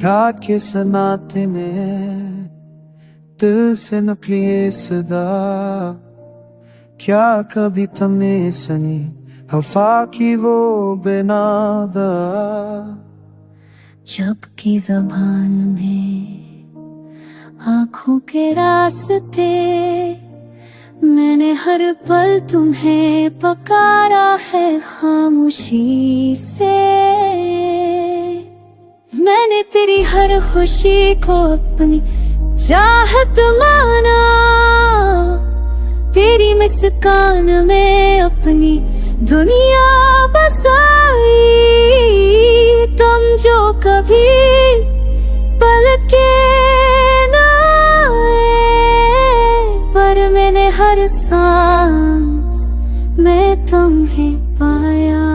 रात के सन्नाटे में दिल से नकली सदा, क्या कभी तुमने सुनी हवा की वो बेनादा। जब की ज़बान में आँखों के रास्ते, मैंने हर पल तुम्हें पुकारा है खामोशी से। मैंने तेरी हर खुशी को अपनी चाहत माना, तेरी मुस्कान में अपनी दुनिया बसाई। तुम जो कभी पलके ना आए, पर मैंने हर सांस में तुम्हें पाया।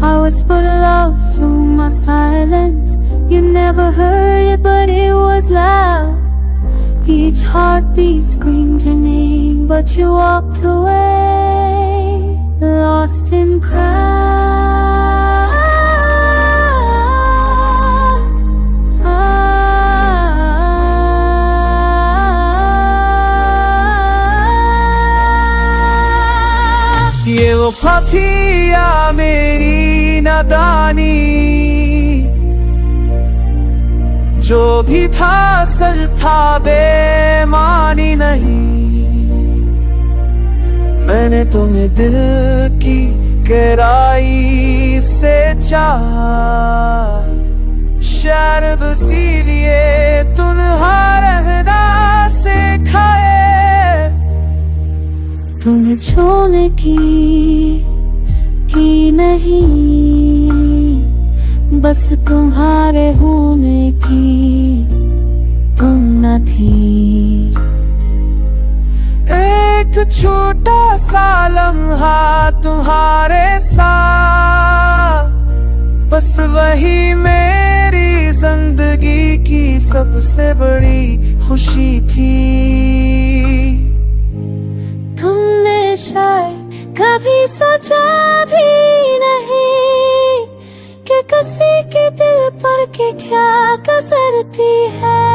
I whispered love through my silence, you never heard it but it was loud. Each heartbeat screamed your name, but you walked away, lost in crowd. ये वफा थी या मेरी नादानी, जो भी था सच था बेमानी नहीं। मैंने तुम्हें दिल की गहराई से चाहा, शायद इसीलिए तुन्हा रहना सिखाए। तुम्हें छोड़ने की नहीं, बस तुम्हारे होने की तुम न थी। एक छोटा सा लम्हा तुम्हारे साथ, बस वही मेरी जिंदगी की सबसे बड़ी खुशी थी। तुमने शायद कभी सोचा भी नहीं कि किसी के दिल पर के क्या गुजरती है।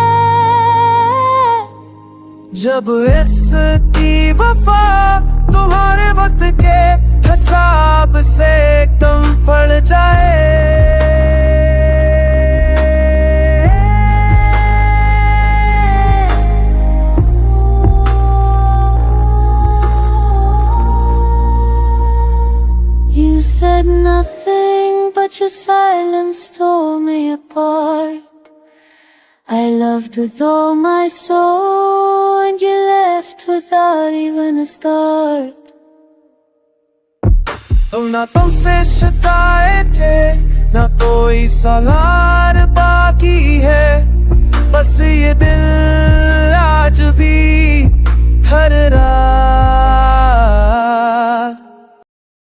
जब इसकी वफा तुम्हारे वक्त के हिसाब से कम पड़ जाए, You said nothing, but your silence tore me apart. I loved with all my soul, and you left without even a start. अब ना तुमसे शिकायत है, ना कोई सवाल बाकी है। बस ये दिल आज भी हर रात